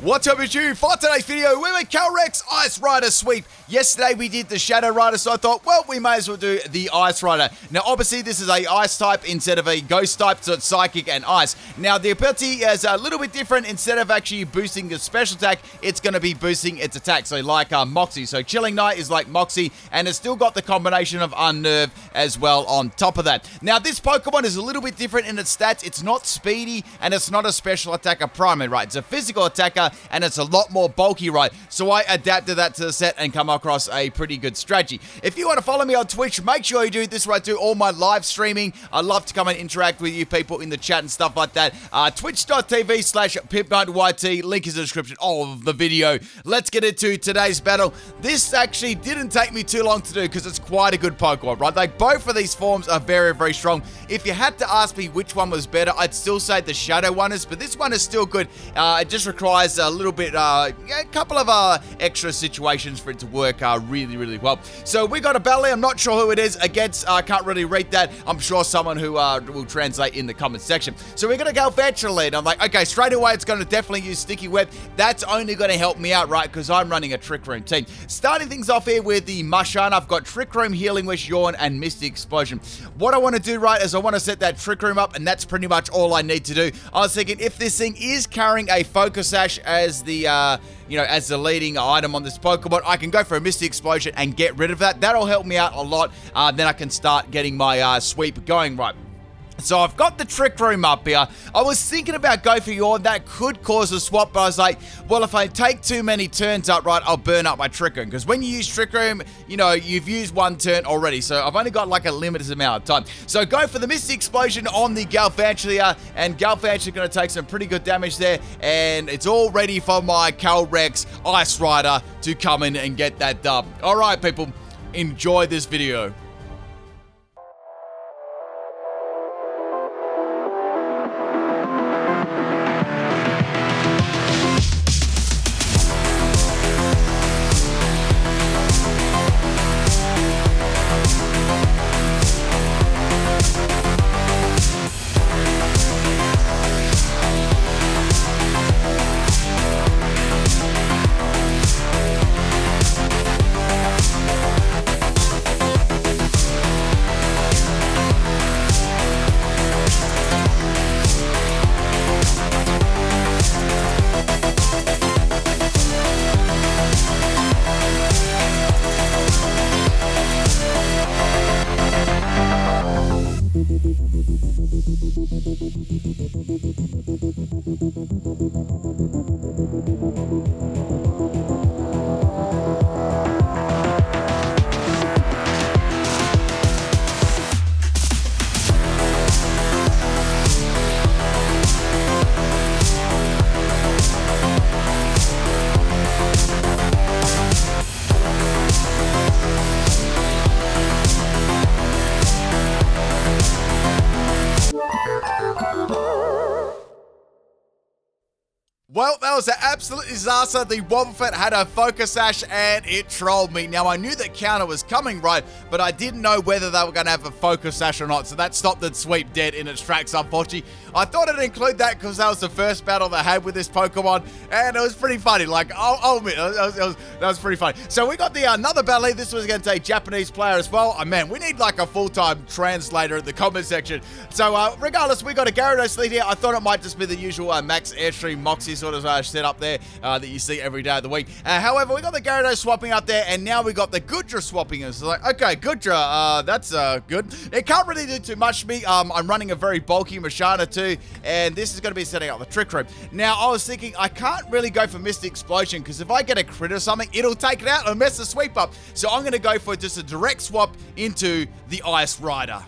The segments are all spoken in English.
What's up, it's you? For today's video, we're with Calyrex Ice Rider Sweep. Yesterday we did the Shadow Rider, so I thought, well, we may as well do the Ice Rider. Now, obviously, this is a Ice type instead of a Ghost type, so it's Psychic and Ice. Now, the ability is a little bit different. Instead of actually boosting the special attack, it's going to be boosting its attack, so like Moxie. So Chilling Knight is like Moxie, and it's still got the combination of Unnerve as well on top of that. Now, this Pokemon is a little bit different in its stats. It's not speedy, and it's not a special attacker primary, right? It's a physical attacker, and it's a lot more bulky, right? So I adapted that to the set and come across a pretty good strategy. If you want to follow me on Twitch, make sure you do this right to all my live streaming. I love to come and interact with you people in the chat and stuff like that. Twitch.tv/PIMPNITE, link is in the description of the video. Let's get into today's battle. This actually didn't take me too long to do because it's quite a good Pokemon, right? Like, both of these forms are very, very strong. If you had to ask me which one was better, I'd still say the Shadow one is, but this one is still good. It just requires a little bit, a couple of extra situations for it to work really, really well. So we got a battle. I'm not sure who it is against. I can't really read that. I'm sure someone who will translate in the comment section. So we're going to go Galvantula lead. I'm like, okay, straight away it's going to definitely use Sticky Web. That's only going to help me out, right? Because I'm running a Trick Room team. Starting things off here with the Musharna, I've got Trick Room, Healing Wish, Yawn, and Misty Explosion. What I want to do, right, is I want to set that Trick Room up, and that's pretty much all I need to do. I was thinking, if this thing is carrying a Focus Sash as the as the leading item on this Pokemon, I can go for a Misty Explosion and get rid of that. That'll help me out a lot. Then I can start getting my sweep going right. So I've got the Trick Room up here. I was thinking about go for Yawn. That could cause a swap, but I was like, well, if I take too many turns up, right, I'll burn up my Trick Room. Because when you use Trick Room, you've used one turn already. So I've only got like a limited amount of time. So go for the Misty Explosion on the Galvantula, and Galvantula is going to take some pretty good damage there. And it's all ready for my Calyrex Ice Rider to come in and get that dub. All right, people, enjoy this video. Well, that was an absolute disaster. The Moveset had a Focus Sash and it trolled me. Now, I knew that counter was coming, right, but I didn't know whether they were going to have a Focus Sash or not, so that stopped the sweep dead in its tracks, unfortunately. I thought I'd include that because that was the first battle that I had with this Pokemon, and it was pretty funny. Like, I'll admit, that was pretty funny. So we got the another battle. This was against a Japanese player as well. Oh, man, we need like a full-time translator in the comment section. So regardless, we got a Gyarados lead here. I thought it might just be the usual Max Airstream Moxie sort of setup there that you see every day of the week. However, we got the Gyarados swapping up there, and now we got the Goodra swapping us. So like, okay, Goodra, that's good. It can't really do too much to me. I'm running a very bulky Musharna too, and this is going to be setting up the Trick Room. Now, I was thinking I can't really go for Misty Explosion because if I get a crit or something, it'll take it out and mess the sweep up. So I'm going to go for just a direct swap into the Ice Rider.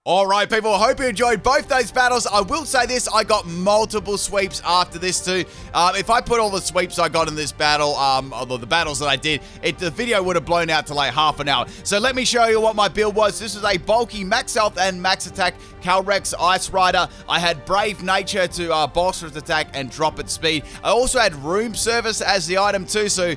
Alright people, I hope you enjoyed both those battles. I will say this, I got multiple sweeps after this too. If I put all the sweeps I got in this battle, although the battles that I did, the video would have blown out to like half an hour. So let me show you what my build was. This was a bulky max health and max attack Calyrex Ice Rider. I had Brave Nature to bolster its attack and drop its speed. I also had Room Service as the item too, so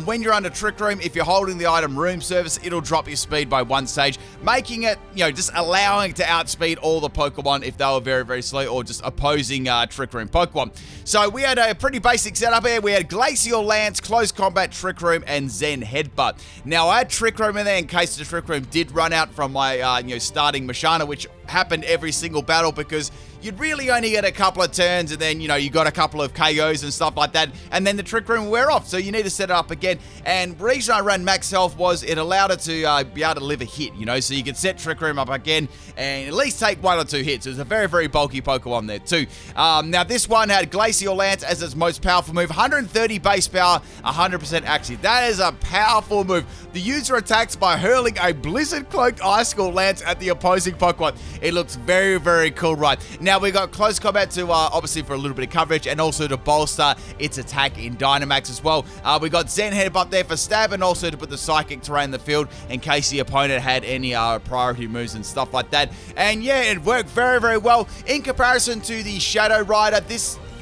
when you're under Trick Room, if you're holding the item Room Service, it'll drop your speed by 1 stage, making it, just allowing to outspeed all the Pokemon if they were very, very slow or just opposing Trick Room Pokemon. So we had a pretty basic setup here. We had Glacial Lance, Close Combat, Trick Room, and Zen Headbutt. Now I had Trick Room in there in case the Trick Room did run out from my starting Mashana, which happened every single battle because you'd really only get a couple of turns and then, you got a couple of KOs and stuff like that, and then the Trick Room will wear off, so you need to set it up again. And the reason I ran max health was it allowed it to be able to live a hit, so you could set Trick Room up again and at least take 1 or 2 hits. It was a very, very bulky Pokemon there too. Now this one had Glacial Lance as its most powerful move, 130 base power, 100% accuracy. That is a powerful move. The user attacks by hurling a Blizzard Cloaked Icicle Lance at the opposing Pokemon. It looks very, very cool, right? Now we got Close Combat to obviously for a little bit of coverage and also to bolster its attack in Dynamax as well. We got Zen Headbutt there for stab and also to put the Psychic Terrain in the field in case the opponent had any priority moves and stuff like that. And yeah, it worked very, very well in comparison to the Shadow Rider.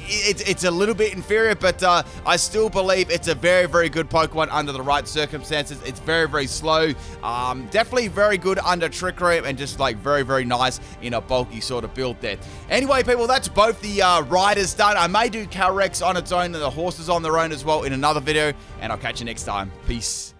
It's a little bit inferior, but I still believe it's a very, very good Pokemon under the right circumstances. It's very, very slow. Definitely very good under Trick Room and just like very, very nice in a bulky sort of build there. Anyway, people, that's both the riders done. I may do Calyrex on its own and the horses on their own as well in another video, and I'll catch you next time. Peace.